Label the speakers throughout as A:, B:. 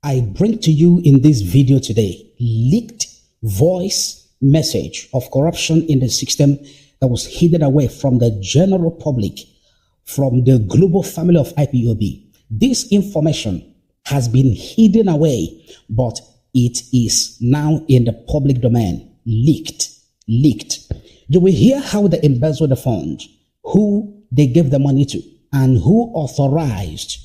A: I bring to you in this video today leaked voice message of corruption in the system that was hidden away from the general public, from the global family of IPOB. This information has been hidden away, but it is now in the public domain, leaked. You will hear how they embezzled the fund, who they gave the money to, and who authorized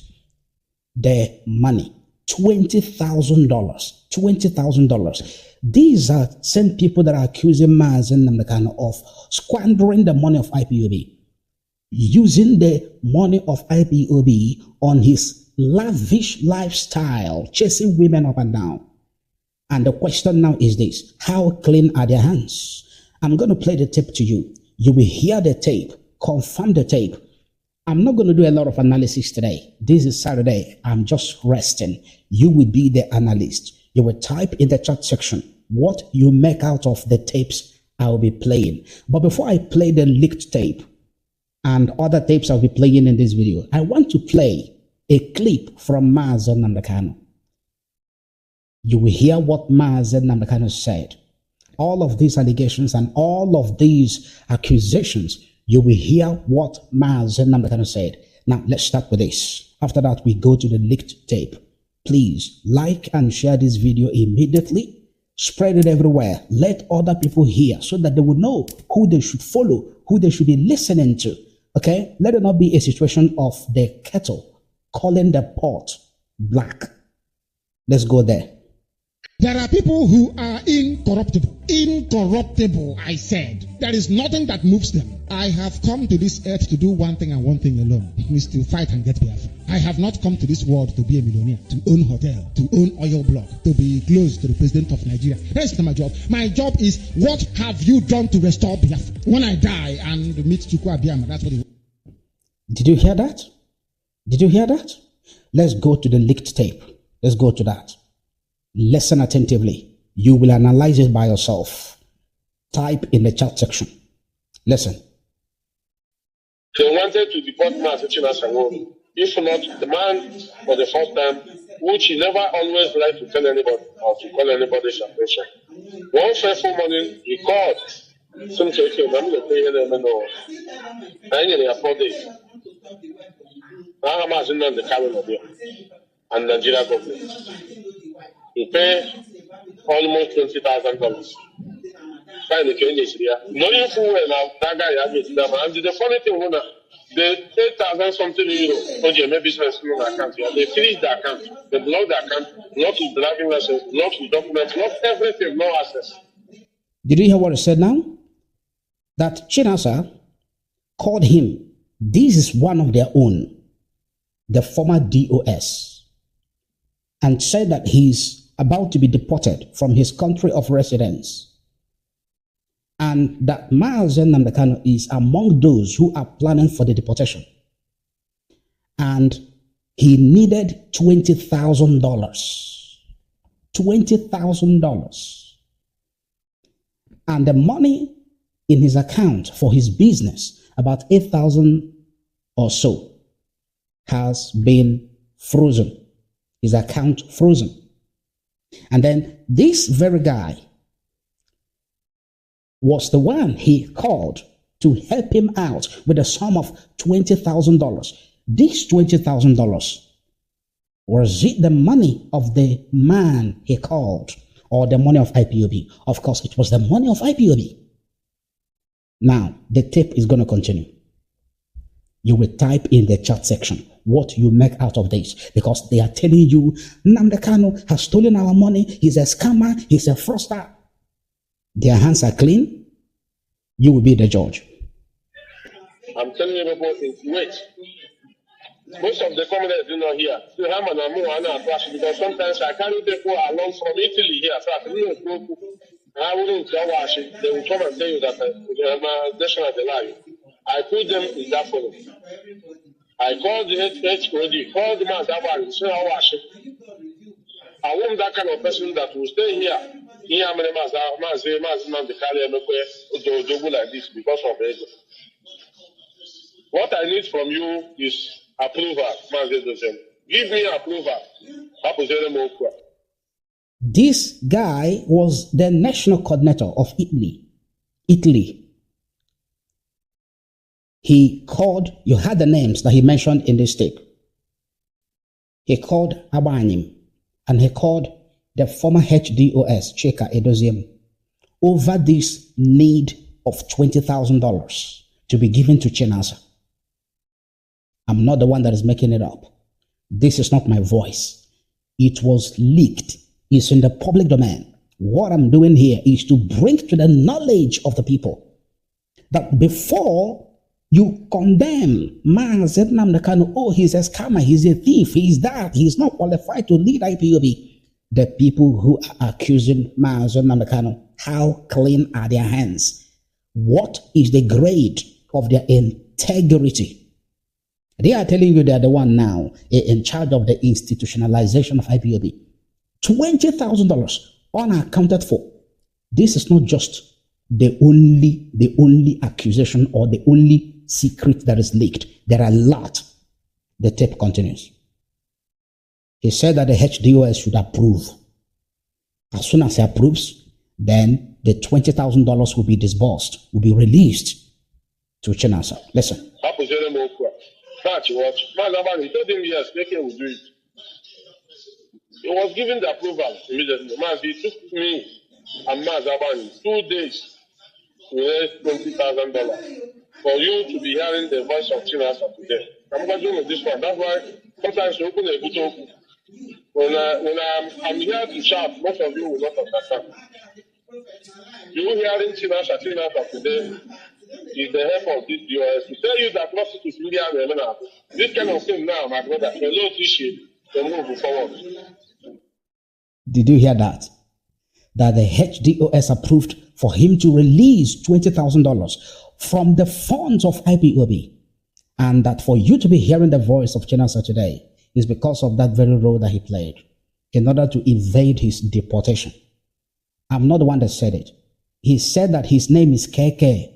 A: the money. $20,000. These are same people that are accusing Mazi Nnamdi Kanu of squandering the money of IPOB, using the money of IPOB on his lavish lifestyle, chasing women up and down. And the question now is this: how clean are their hands? I'm going to play the tape to you. You will hear the tape, confirm the tape. I'm not going to do a lot of analysis today. This is Saturday. I'm just resting. You will be the analyst. You will type in the chat section what you make out of the tapes I'll be playing. But before I play the leaked tape and other tapes I'll be playing in this video, I want to play a clip from Mazi Nnamdi Kanu. You will hear what Mazi Nnamdi Kanu said. All of these allegations and all of these accusations, you will hear what Maxwell Nnawuihe said. Now, let's start with this. After that, we go to the leaked tape. Please like and share this video immediately. Spread it everywhere. Let other people hear so that they will know who they should follow, who they should be listening to. Okay? Let it not be a situation of the kettle calling the pot black. Let's go there.
B: There are people who are incorruptible. Incorruptible, I said. There is nothing that moves them. I have come to this earth to do one thing and one thing alone. It means to fight and get Biafra. I have not come to this world to be a millionaire, to own hotel, to own oil block, to be close to the president of Nigeria. That's not my job. My job is, what have you done to restore Biafra? When I die and meet Chukwu Abiyama, that's what it.
A: Did you hear that? Did you hear that? Let's go to the leaked tape. Let's go to that. Listen attentively. You will analyze it by yourself. Type in the chat section. Listen.
C: They wanted to deport Mazi Chinasa. If not, the man for the first time, which he never always liked to tell anybody or to call anybody's attention. One fateful morning, he called. Some say, okay, I'm going to pay him no. I need 4 days. Now I'm asking them the Kanu and Nigeria government. You pay almost $20,000. Find the changes here. No, you fool now. That guy has it. And the funny thing, the 8,000 something euro for your business loan account here, they freeze the account, they block the account, block his driving license, block his documents, block everything, no access.
A: Did you hear what I said now? That Chinasa called him. This is one of their own, the former DOS, and said that he's about to be deported from his country of residence, and that Mazi Nnamdi Kanu is among those who are planning for the deportation, and he needed $20,000. $20,000. And the money in his account for his business, about 8,000 or so, has been frozen. His account frozen. And then this very guy was the one he called to help him out with a sum of $20,000. This $20,000, was it the money of the man he called or the money of IPOB? Of course, it was the money of IPOB. Now, the tape is going to continue. You will type in the chat section what you make out of this, because they are telling you Nnamdi Kanu has stolen our money, he's a scammer, he's a fraudster. Their hands are clean. You will be the judge.
C: I'm telling you about it. Wait. Most of the comments do not hear. Because sometimes I carry people along from Italy here. So I wouldn't tell wash it. They will come and tell you that I'm a national lie. I put them in that follow. I called the HOD, called the man that was so I wash it. I want that kind of person that will stay here. Here, I'm like this because of it. What I need from you is approval, Mazi. Give me approval.
A: This guy was the national coordinator of Italy. He called, you had the names that he mentioned in this tape. He called Abanim and he called the former HDOS, Cheka Edoziem, over this need of $20,000 to be given to Chinasa. I'm not the one that is making it up. This is not my voice. It was leaked. It's in the public domain. What I'm doing here is to bring to the knowledge of the people that before you condemn Mazi Nnamdi Kanu, oh, he's a scammer, he's a thief, he's that, he's not qualified to lead IPOB. The people who are accusing Mazi Nnamdi Kanu, how clean are their hands? What is the grade of their integrity? They are telling you they are the one now in charge of the institutionalization of IPOB. $20,000 unaccounted for. This is not just the only accusation or the only secret that is leaked. There are a lot. The tape continues. He said that the HDOS should approve. As soon as he approves, then the $20,000 will be disbursed, will be released to Chinasa. Listen.
C: He told him yes, Neke will do it. He was given the approval immediately. Mazi, it took me and Mazi 2 days to raise $20,000 for you to be hearing the voice of Chinasa today. I'm going to do this one. That's why sometimes you open a book. When I'm here to shout, most of you will not understand. You hearing Chinasa today is the help of this DOS to tell you that Atrocities millionaire. This kind of thing now, my brother, a low issue, they move forward.
A: Did you hear that? That the HDOS approved for him to release $20,000 from the funds of IPOB. And that for you to be hearing the voice of Chinasa today is because of that very role that he played in order to evade his deportation. I'm not the one that said it. He said that his name is KK.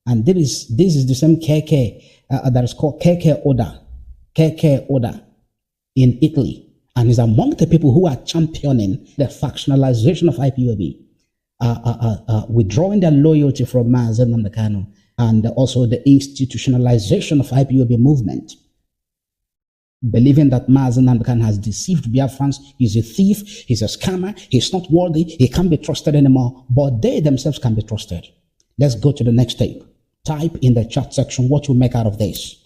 A: And this is the same KK that is called KK Oda in Italy. And is among the people who are championing the factionalization of IPOB, withdrawing their loyalty from Mazi Nnamdi Kanu, and also the institutionalization of IPOB movement, believing that Mazi Nnamdi Kanu has deceived Biafrans, he's a thief, he's a scammer, he's not worthy, he can't be trusted anymore, but they themselves can be trusted. Let's go to the next tape. Type in the chat section what you make out of this.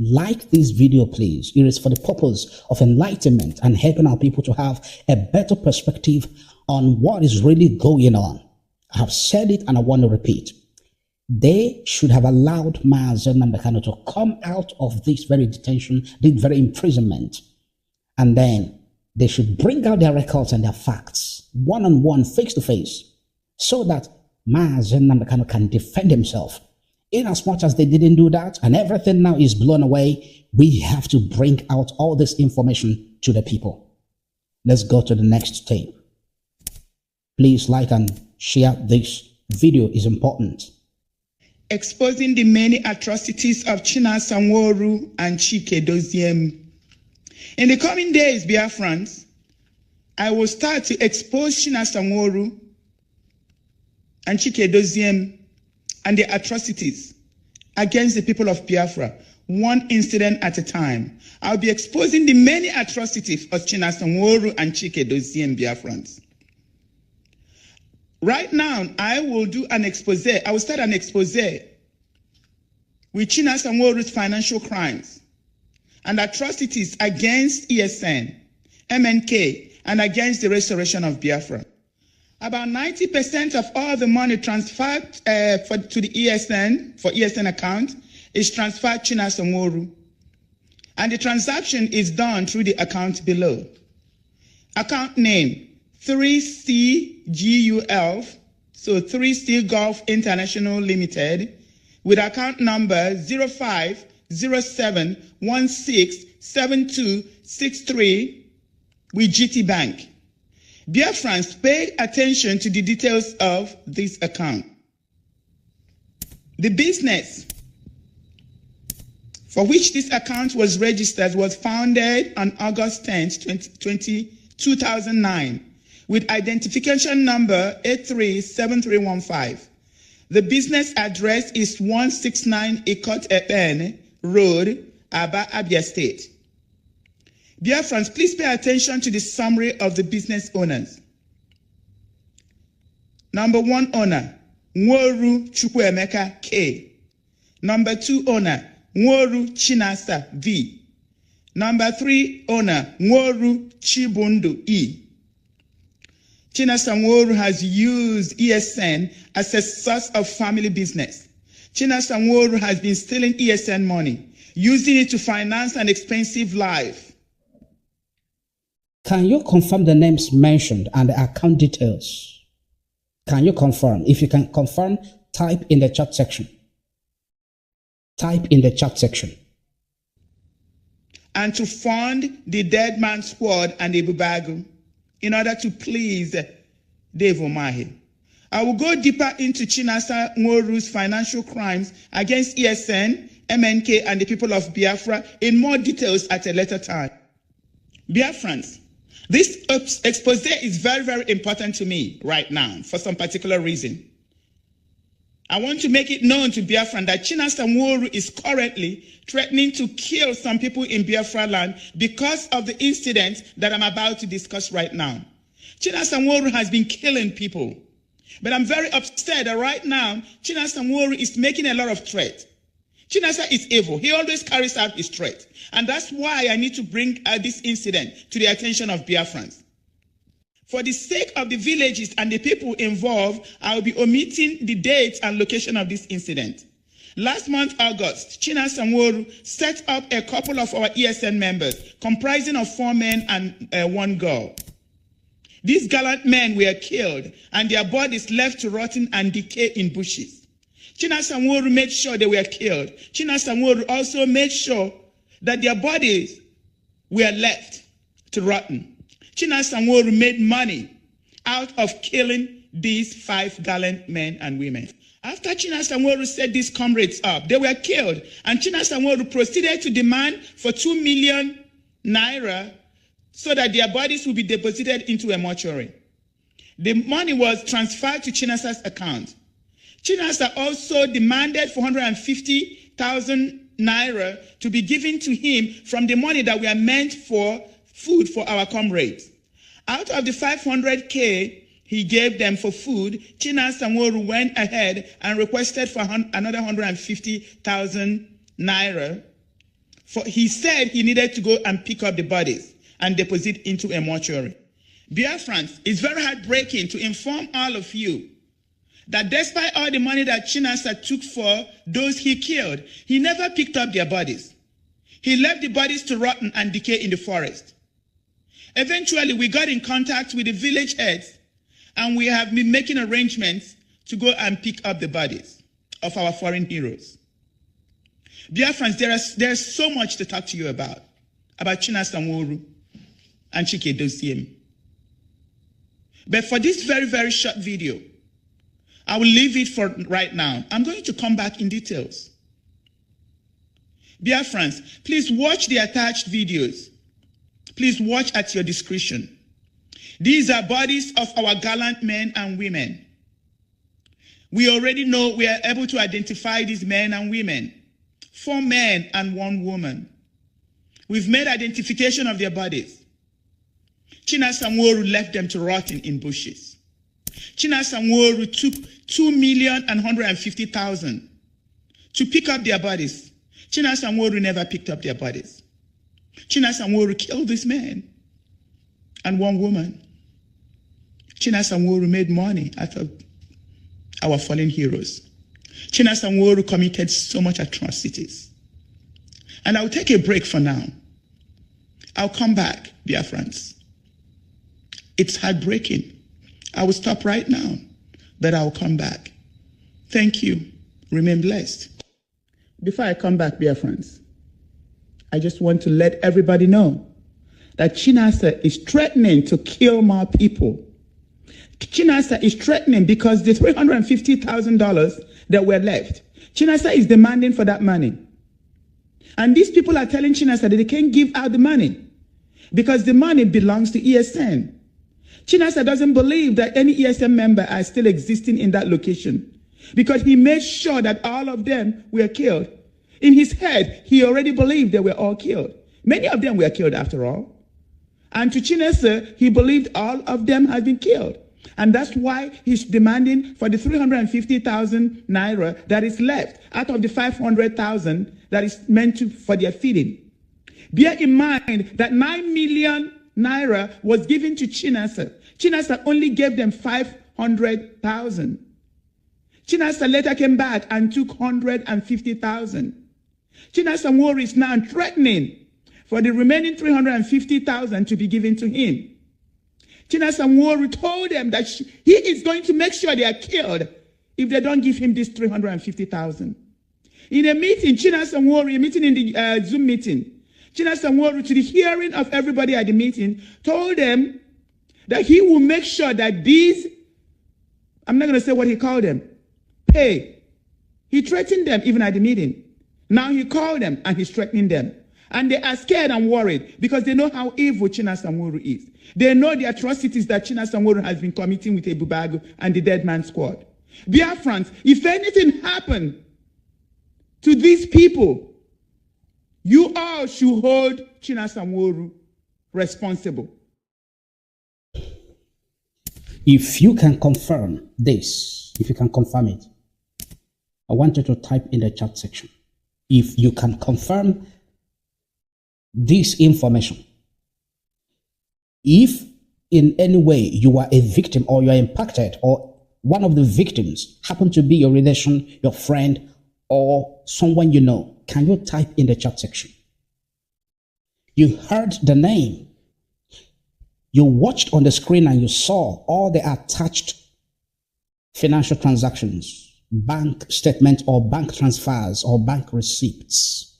A: Like this video, please. It is for the purpose of enlightenment and helping our people to have a better perspective on what is really going on. I have said it and I want to repeat. They should have allowed Mazi Nnamdi Kanu to come out of this very detention, this very imprisonment, and then they should bring out their records and their facts, one-on-one, face-to-face, so that Mazi Nnamdi Kanu can defend himself. In as much as they didn't do that and everything now is blown away, we have to bring out all this information to the people. Let's go to the next tape. Please like and share this video, is important.
D: Exposing the many atrocities of Chinasa and Chike Doziem. In the coming days, Biafrans, I will start to expose Chinasa and Chike Doziem and the atrocities against the people of Biafra, one incident at a time. I'll be exposing the many atrocities of Chinasa and Chike Doziem Biafrans. Right now, I will do an expose. I will start an expose with Chinasa financial crimes and atrocities against ESN, MNK, and against the restoration of Biafra. About 90% of all the money transferred to the ESN, for ESN account, is transferred to Chinasa. And the transaction is done through the account below. Account name, 3CGUL, so 3C Gulf International Limited, with account number 0507167263 with GT Bank. Biafrans, pay attention to the details of this account. The business for which this account was registered, was founded on August 10th, 2009, with identification number 837315. The business address is 169 Ikot Epen Road, Aba, Abia State. Biafrans, please pay attention to the summary of the business owners. Number 1 owner, Nworu Chukwuemeka K. Number 2 owner, Nworu Chinasa V. Number 3 owner, Nworu Chibundu E. Chinasa Nworu has used ESN as a source of family business. Chinasa Nworu has been stealing ESN money, using it to finance an expensive life.
A: Can you confirm the names mentioned and the account details? Can you confirm? If you can confirm, type in the chat section. Type in the chat section.
D: And to fund the Dead Man Squad and the Bubagu in order to please Dave Omahe. I will go deeper into Chinasa Nworu's financial crimes against ESN, MNK, and the people of Biafra in more details at a later time. Biafrans, this expose is very, very important to me right now for some particular reason. I want to make it known to Biafran that Chinasa Nworu is currently threatening to kill some people in Biafra land because of the incident that I'm about to discuss right now. Chinasa Nworu has been killing people. But I'm very upset that right now, Chinasa Nworu is making a lot of threats. Chinasa is evil. He always carries out his threat. And that's why I need to bring this incident to the attention of Biafrans. For the sake of the villages and the people involved, I will be omitting the date and location of this incident. Last month, August, Chinasa Nworu set up a couple of our ESN members, comprising of 4 men and 1 girl. These gallant men were killed, and their bodies left to rot and decay in bushes. Chinasa Nworu made sure they were killed. Chinasa Nworu also made sure that their bodies were left to rot. Chinasa Nworu made money out of killing these 5 gallant men and women. After Chinasa Nworu set these comrades up, they were killed, and Chinasa Nworu proceeded to demand for 2 million naira so that their bodies would be deposited into a mortuary. The money was transferred to Chinasa's account. Chinasa also demanded 450,000 naira to be given to him from the money that were meant for food for our comrades. Out of the 500K he gave them for food, Chinasa Nworu went ahead and requested for another 150,000 naira. He said he needed to go and pick up the bodies and deposit into a mortuary. Biafrans, it's very heartbreaking to inform all of you that despite all the money that Chinasa took for those he killed, he never picked up their bodies. He left the bodies to rot and decay in the forest. Eventually, we got in contact with the village heads, and we have been making arrangements to go and pick up the bodies of our foreign heroes. Biafrans, there's so much to talk to you about Chinasa Nworu and Chike Dosiem. But for this very, very short video, I will leave it for right now. I'm going to come back in details. Biafrans, please watch the attached videos. Please watch at your discretion. These are bodies of our gallant men and women. We already know we are able to identify these men and women. 4 men and 1 woman. We've made identification of their bodies. Chinasa Nworu left them to rot in bushes. Chinasa Nworu took 2,150,000 to pick up their bodies. Chinasa Nworu never picked up their bodies. Chinasa Nworu killed this man and 1 woman. Chinasa Nworu made money out of our fallen heroes. Chinasa Nworu committed so much atrocities. And I'll take a break for now. I'll come back, Biafrans. It's heartbreaking. I will stop right now, but I'll come back. Thank you. Remain blessed. Before I come back, Biafrans, I just want to let everybody know that Chinasa is threatening to kill more people. Chinasa is threatening because the $350,000 that were left, Chinasa is demanding for that money. And these people are telling Chinasa that they can't give out the money because the money belongs to ESN. Chinasa doesn't believe that any ESN member are still existing in that location because he made sure that all of them were killed. In his head, he already believed they were all killed. Many of them were killed after all. And to Chinasa, he believed all of them had been killed. And that's why he's demanding for the 350,000 Naira that is left out of the 500,000 that is meant for their feeding. Bear in mind that 9 million Naira was given to Chinasa. Chinasa only gave them 500,000. Chinasa later came back and took 150,000. Chinasa Nnawuihe is now threatening for the remaining 350,000 to be given to him. Chinasa Nnawuihe told them that he is going to make sure they are killed if they don't give him this 350,000. In a meeting, Chinasa Nnawuihe, a meeting in the Zoom meeting, Chinasa Nnawuihe, to the hearing of everybody at the meeting, told them that he will make sure that these, I'm not going to say what he called them, pay. He threatened them even at the meeting. Now he called them and he's threatening them. And they are scared and worried because they know how evil Chinasa Nnawuihe is. They know the atrocities that Chinasa Nnawuihe has been committing with Ebubago and the Dead Man Squad. Biafrans, if anything happened to these people, you all should hold Chinasa Nnawuihe responsible.
A: If you can confirm this, if you can confirm it, I want you to type in the chat section. If you can confirm this information, if in any way you are a victim or you are impacted or one of the victims happen to be your relation, your friend, or someone you know, can you type in the chat section? You heard the name. You watched on the screen and you saw all the attached financial transactions, bank statements or bank transfers or bank receipts.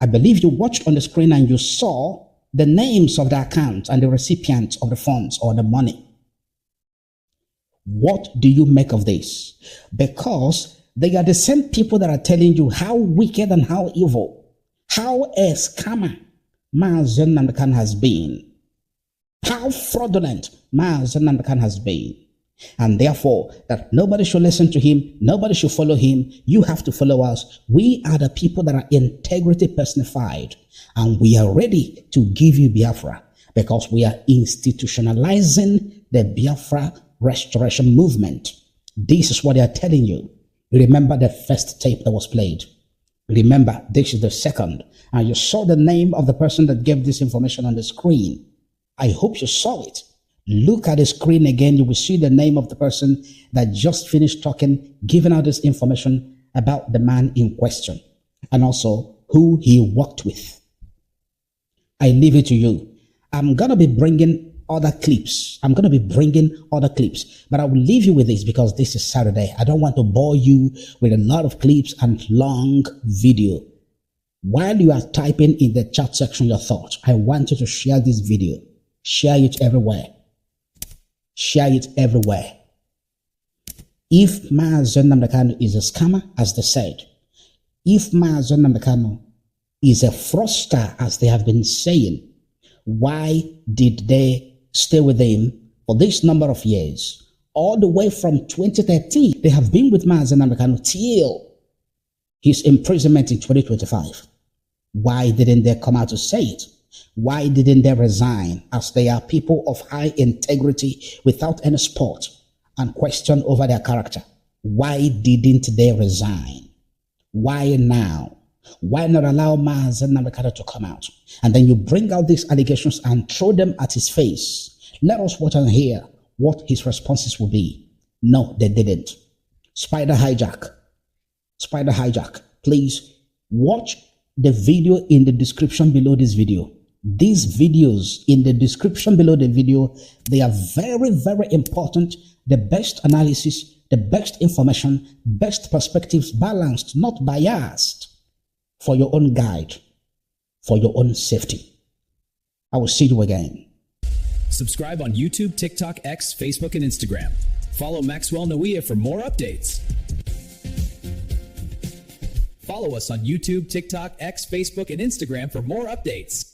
A: I believe you watched on the screen and you saw the names of the accounts and the recipients of the funds or the money. What do you make of this? Because they are the same people that are telling you how wicked and how evil, how a scammer Mazi Nnamdi Kanu has been, how fraudulent Mazi Nnamdi Kanu has been. And therefore, that nobody should listen to him, nobody should follow him. You have to follow us. We are the people that are integrity personified, and we are ready to give you Biafra because we are institutionalizing the Biafra restoration movement. This is what they are telling you. Remember the first tape that was played. Remember, this is the second. And you saw the name of the person that gave this information on the screen. I hope you saw it. Look at the screen again. You will see the name of the person that just finished talking, giving out this information about the man in question, and also who he worked with. I leave it to you. I'm going to be bringing other clips. But I will leave you with this because this is Saturday. I don't want to bore you with a lot of clips and long video. While you are typing in the chat section your thoughts, I want you to share this video. Share it everywhere. Share it everywhere. If Mazi Nnamdi Kanu is a scammer, as they said, if Mazi Nnamdi Kanu is a fraudster, as they have been saying, why did they stay with him for this number of years? All the way from 2013, they have been with Mazi Nnamdi Kanu till his imprisonment in 2025. Why didn't they come out to say it? Why didn't they resign, as they are people of high integrity without any spot and question over their character? Why didn't they resign? Why now? Why not allow Mazi Nnamdi Kanu to come out? And then you bring out these allegations and throw them at his face. Let us watch and hear what his responses will be. No, they didn't. Spider Hijack, please watch the video in the description below this video. These videos in the description below the video, they are very, very important. The best analysis, the best information, best perspectives, balanced, not biased, for your own guide, for your own safety. I will see you again.
E: Subscribe on YouTube, TikTok, X, Facebook, and Instagram. Follow Maxwell Nnawuihe for more updates. Follow us on YouTube, TikTok, X, Facebook, and Instagram for more updates.